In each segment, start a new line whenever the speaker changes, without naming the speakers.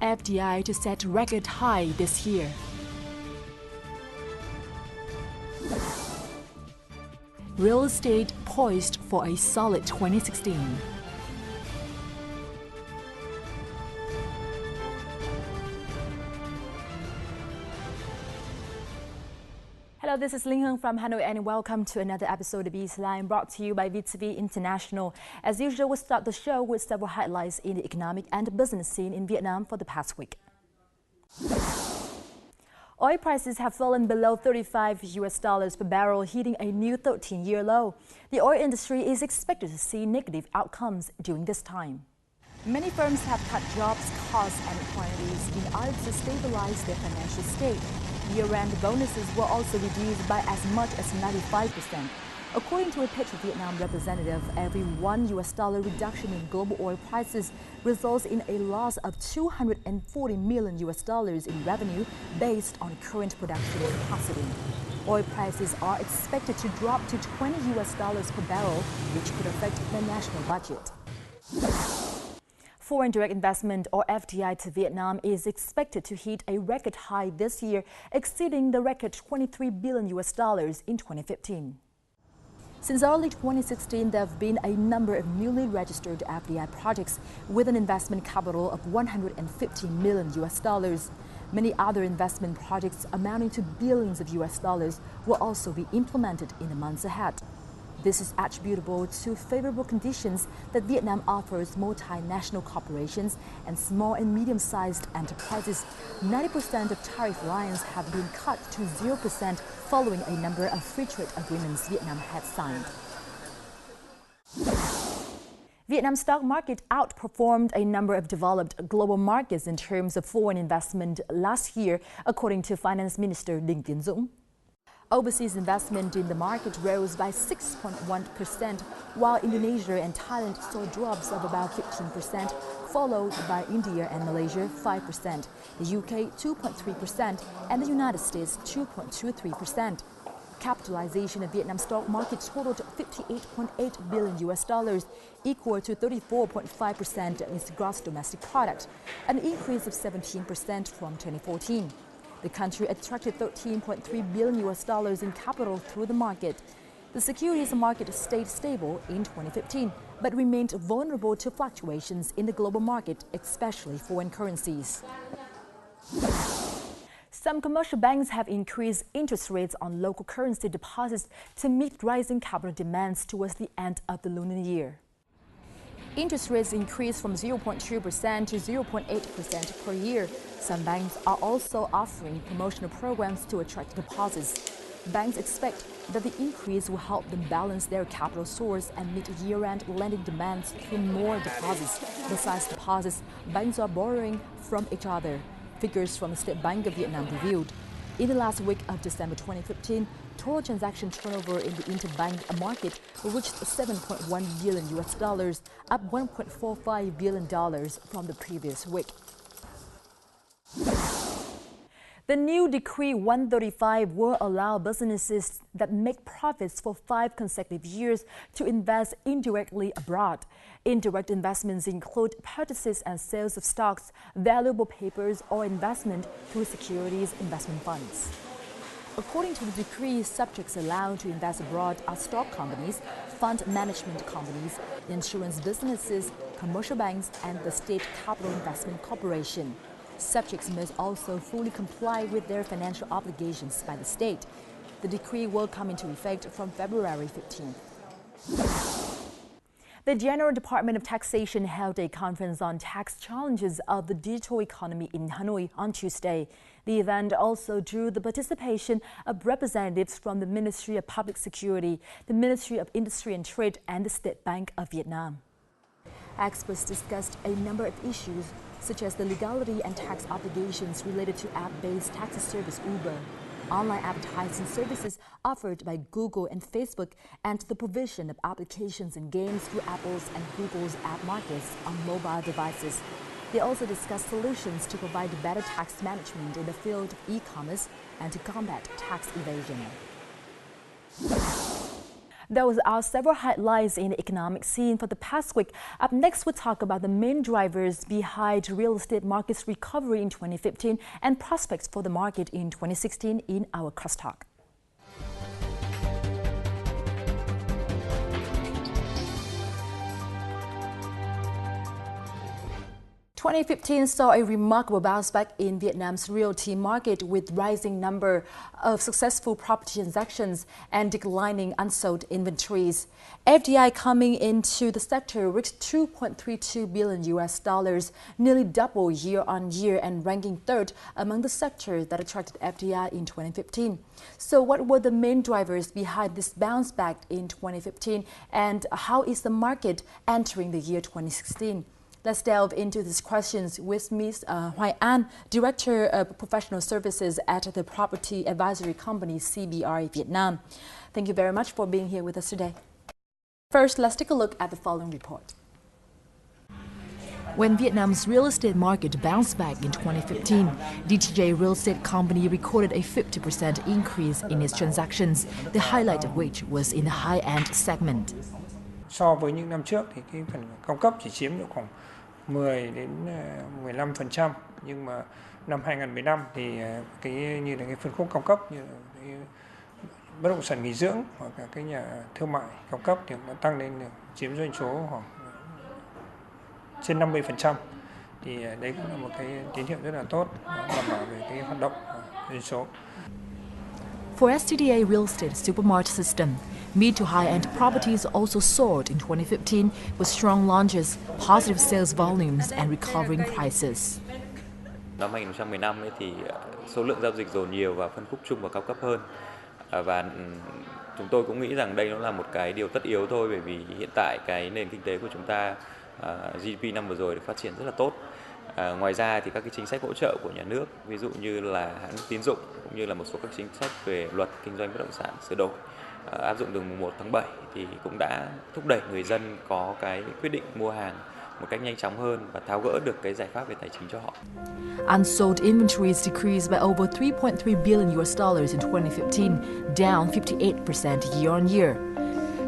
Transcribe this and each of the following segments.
FDI to set record high this year. Real estate poised for a solid 2016. Hello, this is Linh Hương from Hanoi and welcome to another episode of East Line brought to you by VTV International. As usual, we'll start the show with several highlights in the economic and business scene in Vietnam for the past week. Oil prices have fallen below $35 per barrel, hitting a new 13-year low. The oil industry is expected to see negative outcomes during this time. Many firms have cut jobs, costs, and quantities in order to stabilize their financial state. Year-end bonuses were also reduced by as much as 95%. According to a Petro-Vietnam representative, every $1 reduction in global oil prices results in a loss of $240 million in revenue based on current production capacity. Oil prices are expected to drop to $20 per barrel, which could affect the national budget. Foreign direct investment, or FDI, to Vietnam is expected to hit a record high this year, exceeding the record $23 billion in 2015. Since early 2016, there have been a number of newly registered FDI projects with an investment capital of $150 million. Many other investment projects amounting to billions of US dollars will also be implemented in the months ahead. This is attributable to favorable conditions that Vietnam offers multinational corporations and small and medium-sized enterprises. 90% of tariff lines have been cut to 0% following a number of free trade agreements Vietnam had signed. Vietnam's stock market outperformed a number of developed global markets in terms of foreign investment last year, according to Finance Minister Đinh Tiến Dũng. Overseas investment in the market rose by 6.1%, while Indonesia and Thailand saw drops of about 15%, followed by India and Malaysia 5%, the UK 2.3%, and the United States 2.23%. Capitalization of Vietnam's stock market totaled $58.8 billion, equal to 34.5% of its gross domestic product, an increase of 17% from 2014. The country attracted $13.3 billion in capital through the market. The securities market stayed stable in 2015, but remained vulnerable to fluctuations in the global market, especially foreign currencies. Some commercial banks have increased interest rates on local currency deposits to meet rising capital demands towards the end of the lunar year. Interest rates increased from 0.2% to 0.8% per year. Some banks are also offering promotional programs to attract deposits. Banks expect that the increase will help them balance their capital source and meet year-end lending demands through more deposits. Besides deposits, banks are borrowing from each other. Figures from the State Bank of Vietnam revealed. In the last week of December 2015, total transaction turnover in the interbank market reached $7.1 billion, up $1.45 billion from the previous week. The new Decree 135 will allow businesses that make profits for 5 consecutive years to invest indirectly abroad. Indirect investments include purchases and sales of stocks, valuable papers, or investment through securities investment funds. According to the decree, subjects allowed to invest abroad are stock companies, fund management companies, insurance businesses, commercial banks, and the State Capital Investment Corporation. Subjects must also fully comply with their financial obligations by the state. The decree will come into effect from February 15th. The General Department of Taxation held a conference on tax challenges of the digital economy in Hanoi on Tuesday. The event also drew the participation of representatives from the Ministry of Public Security, the Ministry of Industry and Trade, and the State Bank of Vietnam. Experts discussed a number of issues, such as the legality and tax obligations related to app-based taxi service Uber, online advertising services offered by Google and Facebook, and the provision of applications and games through Apple's and Google's app markets on mobile devices. They also discussed solutions to provide better tax management in the field of e-commerce and to combat tax evasion. Those are several headlines in the economic scene for the past week. Up next, we'll talk about the main drivers behind real estate market's recovery in 2015 and prospects for the market in 2016 in our crosstalk. 2015 saw a remarkable bounce back in Vietnam's realty market with rising number of successful property transactions and declining unsold inventories. FDI coming into the sector reached $2.32 billion, nearly double year on year and ranking third among the sectors that attracted FDI in 2015. So what were the main drivers behind this bounce back in 2015 and how is the market entering the year 2016? Let's delve into these questions with Ms. Hoài An, Director of Professional Services at the property advisory company CBRE Vietnam. Thank you very much for being here with us today. First, let's take a look at the following report. When Vietnam's real estate market bounced back in 2015, DTJ Real Estate Company recorded a 50% increase in its transactions, the highlight of which was in the high-end segment.
So với những năm trước thì cái phần cao cấp chỉ chiếm được khoảng 10 đến 15%, nhưng mà năm 2015 thì cái như là cái phân khúc cao cấp như là cái bất động sản nghỉ dưỡng hoặc là cái nhà thương mại cao cấp thì nó tăng lên chiếm doanh số khoảng trên 50%. Thì đấy cũng là một cái tín hiệu rất là tốt, đảm bảo về cái hoạt động doanh số.
For STDA Real Estate Supermart System, mid to high-end properties also soared in 2015 with strong launches, positive sales volumes and recovering prices.
Năm 2015 ấy thì số lượng giao dịch dồn nhiều vào phân khúc trung và cao cấp hơn. Và chúng tôi cũng nghĩ rằng đây nó là một cái điều tất yếu thôi, bởi vì hiện tại cái nền kinh tế của chúng ta GDP năm vừa rồi được phát triển rất là tốt. Ngoài ra thì các cái chính sách hỗ trợ của nhà nước, ví dụ như là hạn mức tín dụng cũng như là một số các chính sách về luật kinh doanh bất động sản sửa đổi áp dụng từ mùng 1 tháng 7 thì cũng đã thúc đẩy người dân có cái quyết định mua hàng một cách nhanh chóng hơn và tháo gỡ được cái giải pháp về tài chính cho họ.
Unsold inventories decreased by over $3.3 billion in 2015, down 58% year on year.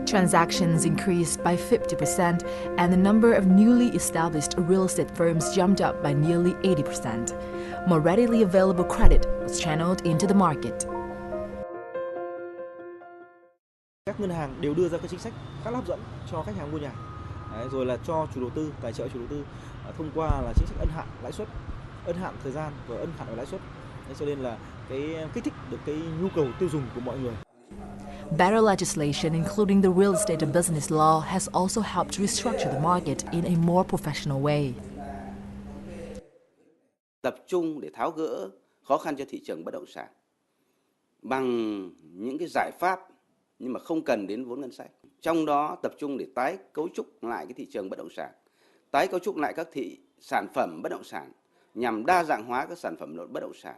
Transactions increased by 50% and the number of newly established real estate firms jumped up by nearly 80%. More readily available credit was channeled into the market.
Các ngân hàng đều đưa ra các chính sách khá hấp dẫn cho khách hàng mua nhà. Đấy, rồi là cho chủ đầu tư, tài trợ chủ đầu tư thông qua là chính sách ân hạn lãi suất, ân hạn thời gian và ân hạn lãi suất. Thế cho nên là cái kích thích được cái nhu cầu tiêu dùng của mọi người.
Better legislation, including the real estate and business law, has also helped restructure the market in a more professional way.
Tập trung để tháo gỡ khó khăn cho thị trường bất động sản bằng những cái giải pháp nhưng mà không cần đến vốn ngân sách. Trong đó tập trung để tái cấu trúc lại cái thị trường bất động sản, tái cấu trúc lại các sản phẩm bất động sản nhằm đa dạng hóa các sản phẩm bất động sản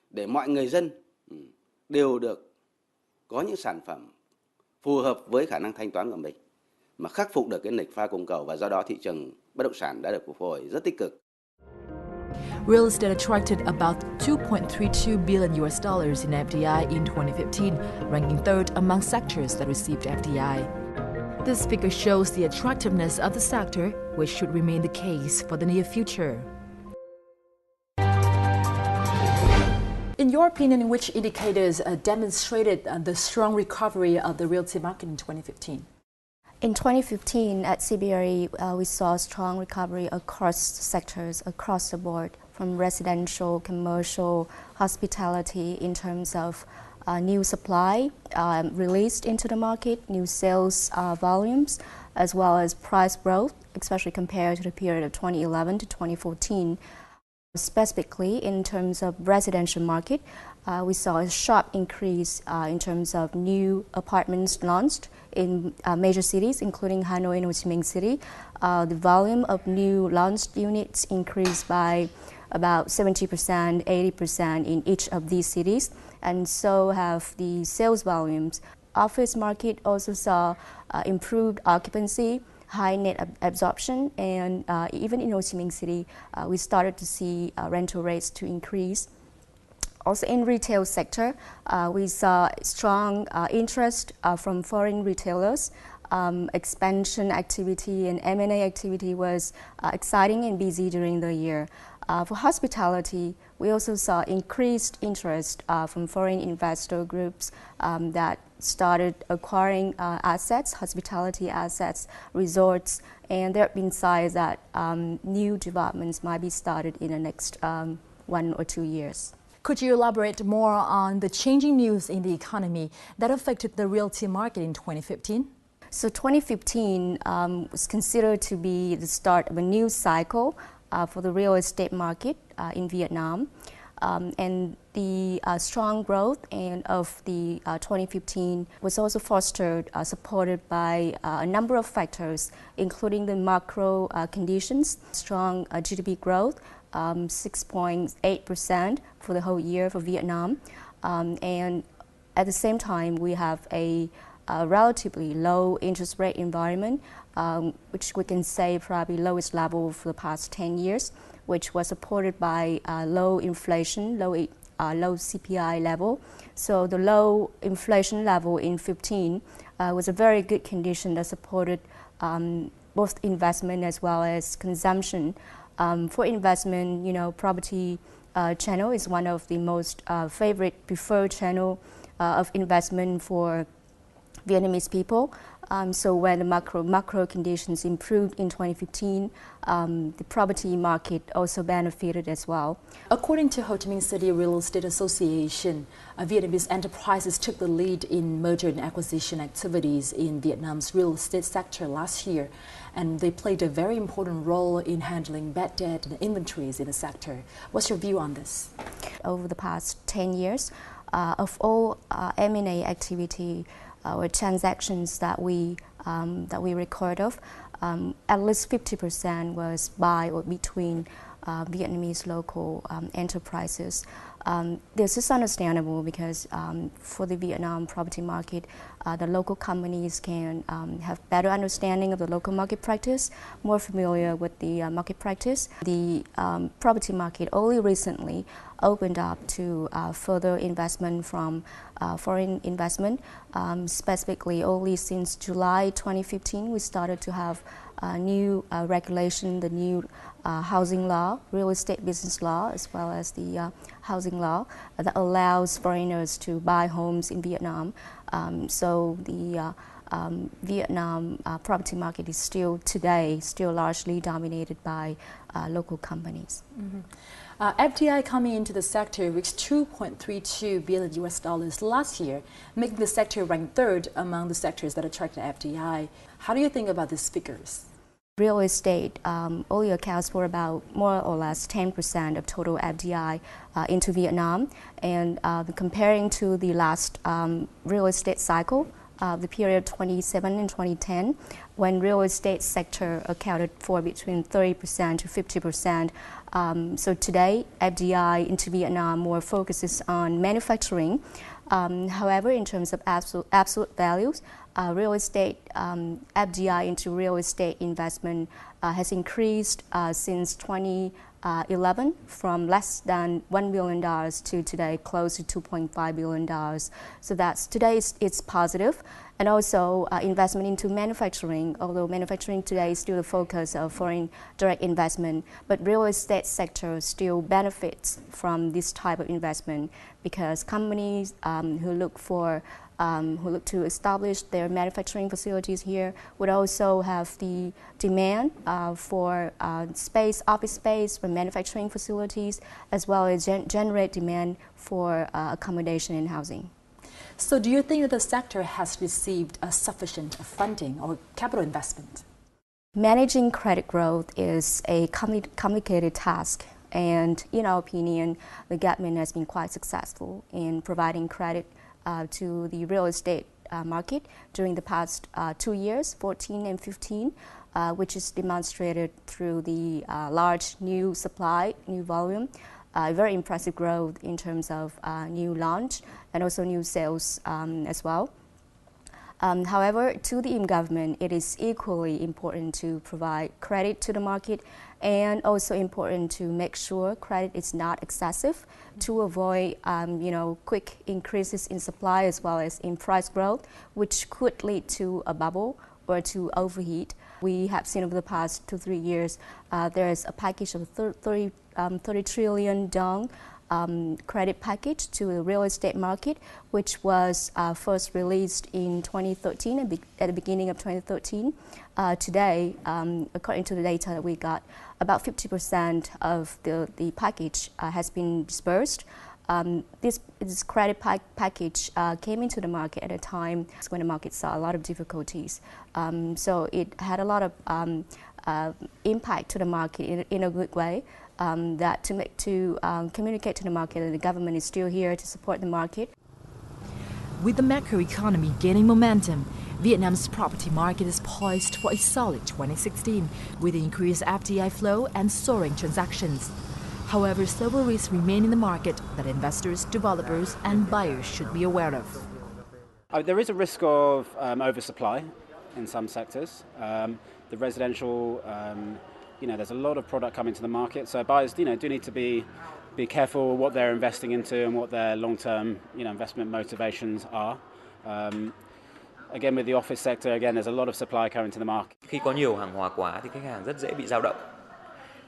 để mọi người dân đều được có những sản phẩm phù hợp với khả năng thanh toán của mình mà khắc phục được cái lệch pha cung cầu, và do đó thị trường bất động sản đã được phục hồi rất tích cực.
Real estate attracted about $2.32 billion in FDI in 2015, ranking third among sectors that received FDI. This figure shows the attractiveness of the sector, which should remain the case for the near future. In your opinion, which indicators demonstrated the strong recovery of the realty market in 2015?
In 2015, at CBRE, we saw a strong recovery across sectors, across the board, from residential, commercial, hospitality, in terms of new supply released into the market, new sales volumes, as well as price growth, especially compared to the period of 2011 to 2014. Specifically, in terms of residential market, we saw a sharp increase in terms of new apartments launched in major cities, including Hanoi and Ho Chi Minh City. The volume of new launched units increased by about 70%, 80% in each of these cities, and so have the sales volumes. Office market also saw improved occupancy, high net absorption, and even in Ho Chi Minh City, we started to see rental rates to increase. Also in retail sector, we saw strong interest from foreign retailers. Expansion activity and M&A activity was exciting and busy during the year. For hospitality, we also saw increased interest from foreign investor groups that started acquiring assets, hospitality assets, resorts, and there have been signs that new developments might be started in the next 1 or 2 years.
Could you elaborate more on the changing news in the economy that affected the realty market in 2015?
So 2015 was considered to be the start of a new cycle for the real estate market in Vietnam. And the strong growth of the 2015 was also fostered, supported by a number of factors, including the macro conditions, strong GDP growth, 6.8% for the whole year for Vietnam. And at the same time, we have a relatively low interest rate environment, which we can say probably lowest level for the past 10 years, which was supported by low inflation, low CPI level. So the low inflation level in 2015 was a very good condition that supported both investment as well as consumption. For investment, property channel is one of the most preferred channel of investment for Vietnamese people. So when the macro conditions improved in 2015, the property market also benefited as well.
According to Ho Chi Minh City Real Estate Association, Vietnamese enterprises took the lead in merger and acquisition activities in Vietnam's real estate sector last year, and they played a very important role in handling bad debt and inventories in the sector. What's your view on this?
Over the past 10 years, of all M&A activity, or transactions that we record of, at least 50% was by or between Vietnamese local enterprises. This is understandable because for the Vietnam property market, the local companies can have better understanding of the local market practice, more familiar with the market practice. The property market only recently opened up to further investment from foreign investment. Specifically, only since July 2015, we started to have new regulation, the new housing law, real estate business law, as well as the housing law that allows foreigners to buy homes in Vietnam. So the Vietnam property market is still largely dominated by local companies.
Mm-hmm. FDI coming into the sector reached $2.32 billion last year, making the sector rank third among the sectors that attracted FDI. How do you think about these figures?
Real estate only accounts for about more or less 10% of total FDI into Vietnam. And comparing to the last real estate cycle, the period 2007 and 2010, when real estate sector accounted for between 30% to 50%. So today, FDI into Vietnam more focuses on manufacturing. However, in terms of absolute values, real estate FDI into real estate investment has increased since 2011 from less than $1 billion to today close to $2.5 billion. So today it's positive. And also investment into manufacturing, although manufacturing today is still the focus of foreign direct investment, but real estate sector still benefits from this type of investment because companies who look to establish their manufacturing facilities here would also have the demand for office space for manufacturing facilities, as well as generate demand for accommodation and housing.
So do you think that the sector has received a sufficient funding or capital investment?
Managing credit growth is a complicated task. And in our opinion, the government has been quite successful in providing credit to the real estate market during the past 2 years, 14 and 15, which is demonstrated through the large new supply, new volume, very impressive growth in terms of new launch and also new sales as well. However, to the government, it is equally important to provide credit to the market and also important to make sure credit is not excessive to avoid quick increases in supply as well as in price growth, which could lead to a bubble or to overheat. We have seen over the past 2-3 years, there is a package of 30 trillion dong credit package to the real estate market, which was first released in 2013, at the beginning of 2013. Today, according to the data that we got, about 50% of the package has been disbursed. This credit package came into the market at a time when the market saw a lot of difficulties. So it had a lot of impact to the market in a good way. That to communicate to the market that the government is still here to support the market.
With the macroeconomy gaining momentum, Vietnam's property market is poised for a solid 2016 with increased FDI flow and soaring transactions. However, several risks remain in the market that investors, developers and buyers should be aware of.
There is a risk of oversupply in some sectors. The residential, there's a lot of product coming to the market, so buyers, do need to be careful what they're investing into and what their long-term, investment motivations are. Again, with the office sector, again, there's a lot of supply coming to the market.
Khi có nhiều hàng hóa quá thì khách hàng rất dễ bị dao động.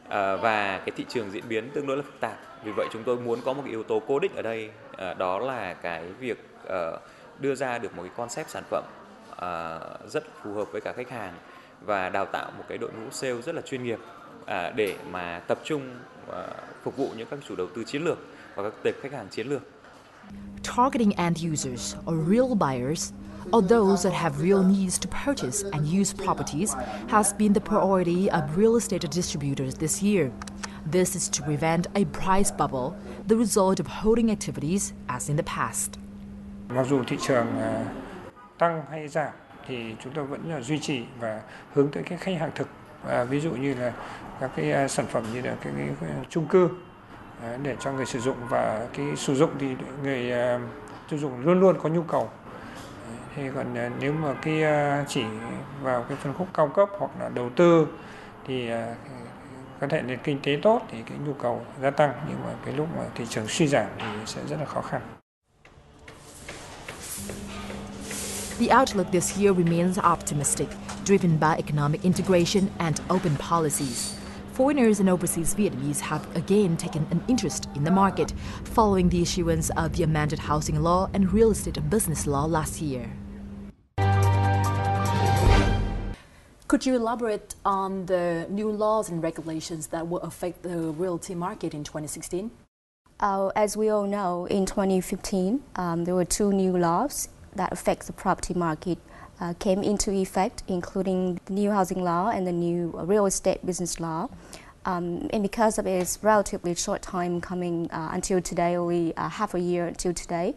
Và cái thị trường diễn biến tương đối là phức tạp. Vì vậy chúng tôi muốn có một cái yếu tố cố định ở đây, đó là cái việc đưa ra được một cái concept sản phẩm rất phù hợp với cả khách hàng và đào tạo một cái đội ngũ sale rất là chuyên nghiệp để mà tập trung phục vụ những các chủ đầu tư chiến lược và các tệp khách hàng chiến lược.
Targeting end users or real buyers, or those that have real needs to purchase and use properties, has been the priority of real estate distributors this year. This is to prevent a price bubble, the result of holding activities as in the past.
Mặc dù thị trường tăng hay giảm thì chúng tôi vẫn là duy trì và hướng tới cái khách hàng thực. Ví dụ như là các cái sản phẩm như là cái chung cư để cho người sử dụng, và cái sử dụng thì người tiêu dùng luôn luôn có nhu cầu. Thì còn nếu mà cái chỉ vào cái phân khúc cao cấp hoặc là đầu tư thì có thể nền kinh tế tốt thì cái nhu cầu gia tăng, nhưng mà cái lúc mà thị trường suy giảm thì sẽ rất là khó khăn.
The outlook this year remains optimistic, driven by economic integration and open policies. Foreigners and overseas Vietnamese have again taken an interest in the market following the issuance of the amended housing law and real estate and business law last year. Could you elaborate on the new laws and regulations that will affect the realty market in 2016?
As we all know, in 2015, there were 2 new laws that affect the property market came into effect, including the new housing law and the new real estate business law. And because of its relatively short time coming until today, only half a year until today,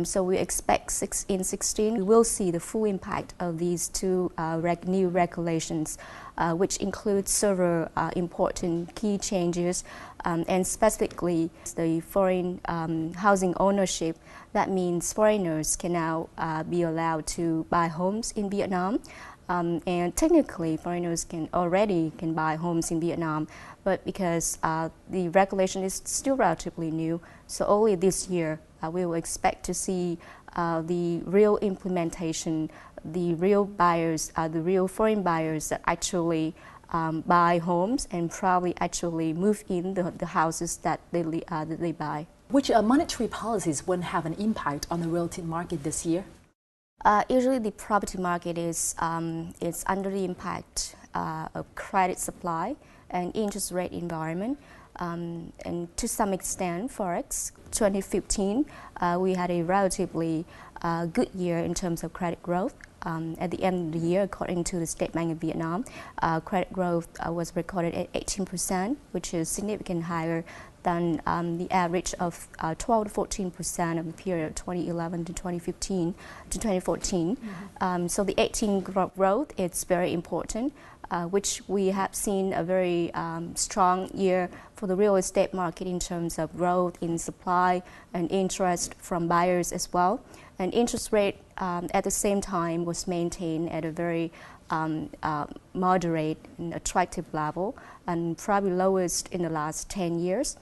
so we expect in 2016 we will see the full impact of these 2 new regulations, which include several important key changes, and specifically the foreign housing ownership. That means foreigners can now be allowed to buy homes in Vietnam. And technically, foreigners can buy homes in Vietnam, but because the regulation is still relatively new, so only this year we will expect to see the real implementation, the real buyers, the real foreign buyers that actually buy homes and probably actually move in the houses that they buy.
Which monetary policies won't have an impact on the realty market this year?
Usually the property market is under the impact of credit supply and interest rate environment, and to some extent Forex. 2015, we had a relatively good year in terms of credit growth. At the end of the year, according to the State Bank of Vietnam, credit growth was recorded at 18%, which is significantly higher than the average of 12 to 14% of the period 2011 to 2015 to 2014. So the 18 growth is very important, which we have seen a very strong year for the real estate market in terms of growth in supply and interest from buyers as well. And interest rate at the same time was maintained at a very moderate and attractive level, and probably lowest in the last 10 years,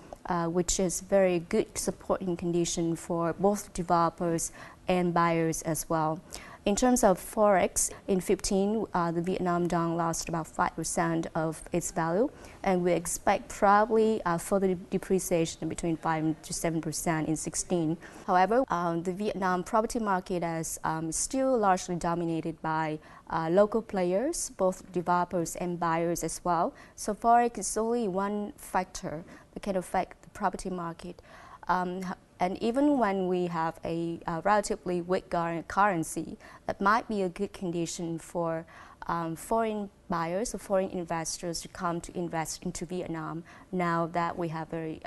which is very good supporting condition for both developers and buyers as well. In terms of forex, in 15, the Vietnam dong lost about 5% of its value, and we expect probably further depreciation between 5 to 7% in 16. However, the Vietnam property market is still largely dominated by local players, both developers and buyers as well. So forex is only one factor that can affect the property market. And even when we have a relatively weak currency, that might be a good condition for foreign buyers or foreign investors to come to invest into Vietnam now that we have very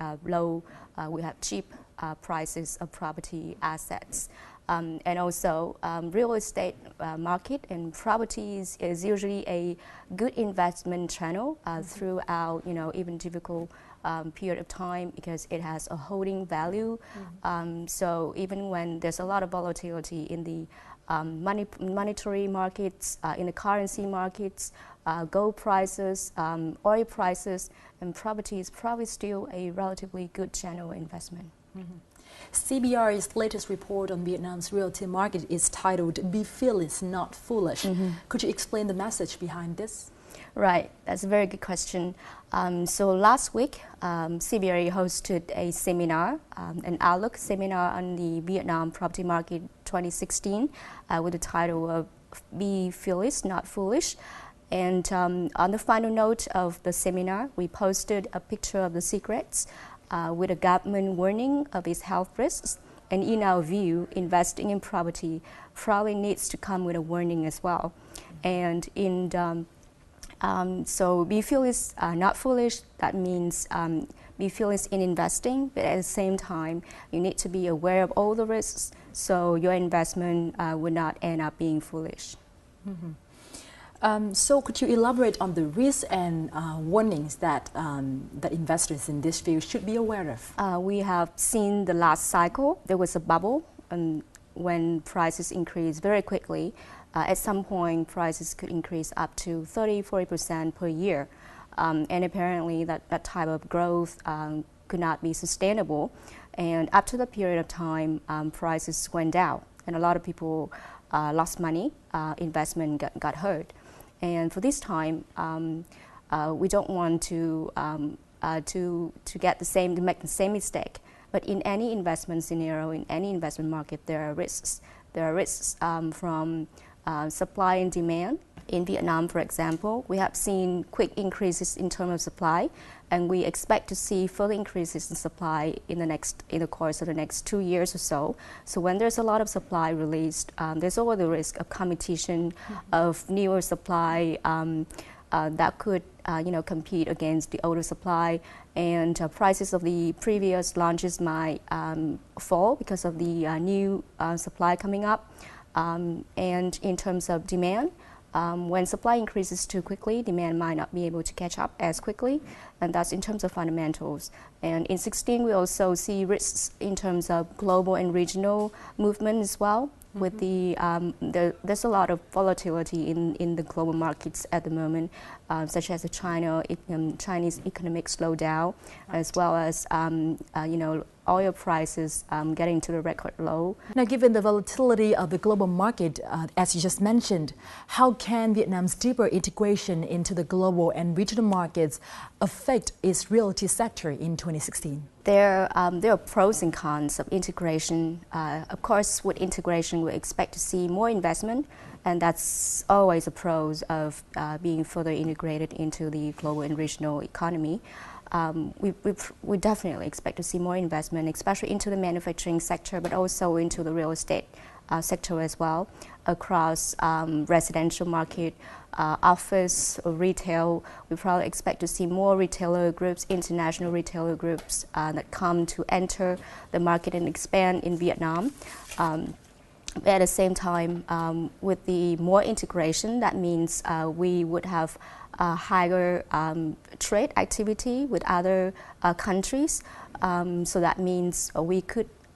we have cheap prices of property assets. And also, real estate market and properties is usually a good investment channel throughout, even difficult period of time, because it has a holding value. So even when there's a lot of volatility in the monetary markets, in the currency markets, gold prices, oil prices, and property is probably still a relatively good channel investment.
CBRE's latest report on Vietnam's real estate market is titled "Be Fearless, Not Foolish." Could you explain the message behind this?
Right, that's a very good question. So last week, CBRE hosted a seminar, an outlook seminar on the Vietnam property market 2016 with the title of "Be Fearless, Not Foolish." And on the final note of the seminar, we posted a picture of the secrets with a government warning of its health risks. And in our view, investing in property probably needs to come with a warning as well. And so be fearless, not foolish, that means be fearless in investing, but at the same time, you need to be aware of all the risks so your investment would not end up being foolish.
So could you elaborate on the risks and warnings that investors in this field should be aware of? We
have seen the last cycle, there was a bubble when prices increased very quickly. At some point, prices could increase up to 30–40% per year. And apparently that type of growth could not be sustainable. And after the period of time, prices went down. And a lot of people lost money, investment got hurt. And for this time, we don't want to make the same mistake. But in any investment scenario, in any investment market, there are risks. There are risks from supply and demand. In Vietnam, for example, we have seen quick increases in terms of supply, and we expect to see further increases in supply in the course of the next 2 years or so. So when there's a lot of supply released, there's always the risk of competition of newer supply that could compete against the older supply, and prices of the previous launches might fall because of the new supply coming up. And in terms of demand, when supply increases too quickly, demand might not be able to catch up as quickly, and that's in terms of fundamentals. And in 16, we also see risks in terms of global and regional movement as well. With there's a lot of volatility in the global markets at the moment, such as the Chinese economic slowdown, as well as oil prices getting to the record low.
Now, given the volatility of the global market, as you just mentioned, how can Vietnam's deeper integration into the global and regional markets affect its realty sector in 2016?
There are pros and cons of integration. Of course, with integration, we expect to see more investment, and that's always a pros of being further integrated into the global and regional economy. we definitely expect to see more investment, especially into the manufacturing sector, but also into the real estate sector as well, across residential market, office, retail. We probably expect to see more retailer groups, international retailer groups that come to enter the market and expand in Vietnam. At the same time, with the more integration, that means we would have higher trade activity with other countries. So that means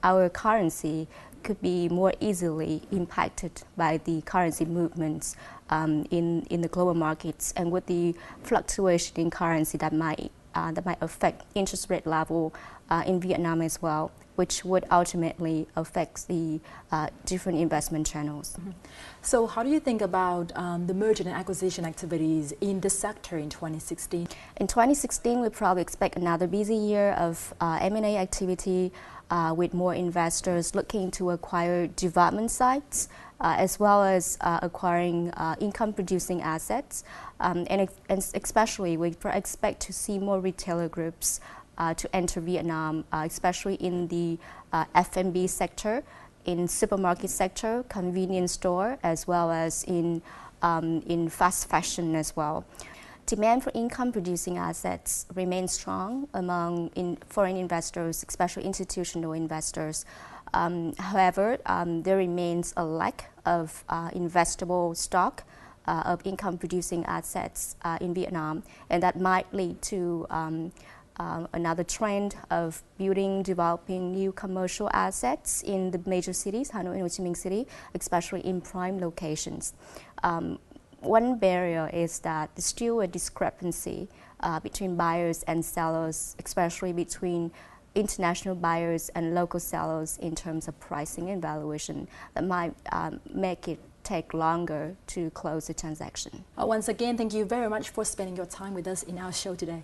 our currency could be more easily impacted by the currency movements in the global markets, and with the fluctuation in currency that might affect interest rate level in Vietnam as well, which would ultimately affect the different investment channels.
Mm-hmm. So how do you think about the merger and acquisition activities in this sector in 2016?
In 2016, we probably expect another busy year of M&A activity with more investors looking to acquire development sites as well as acquiring income-producing assets. And especially, we expect to see more retailer groups to enter Vietnam, especially in the F&B sector, in supermarket sector, convenience store, as well as in fast fashion as well. Demand for income-producing assets remains strong among foreign investors, especially institutional investors. However, there remains a lack of investable stock of income-producing assets in Vietnam, and that might lead to another trend of developing new commercial assets in the major cities, Hanoi and Ho Chi Minh City, especially in prime locations. One barrier is that there's still a discrepancy between buyers and sellers, especially between international buyers and local sellers in terms of pricing and valuation, that might make it take longer to close the transaction.
Once again, thank you very much for spending your time with us in our show today.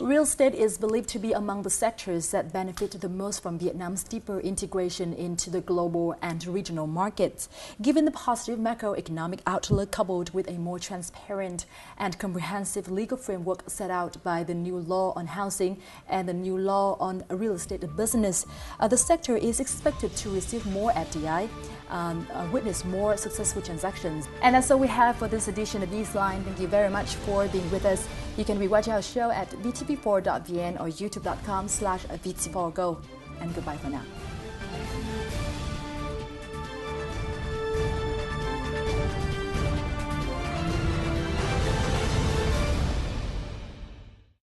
Real estate is believed to be among the sectors that benefit the most from Vietnam's deeper integration into the global and regional markets. Given the positive macroeconomic outlook coupled with a more transparent and comprehensive legal framework set out by the new law on housing and the new law on real estate business, the sector is expected to receive more FDI, witness more successful transactions. And that's all we have for this edition of Newsline. Thank you very much for being with us. You can rewatch our show at vtv4.vn or youtube.com/vtv4go. And goodbye for now.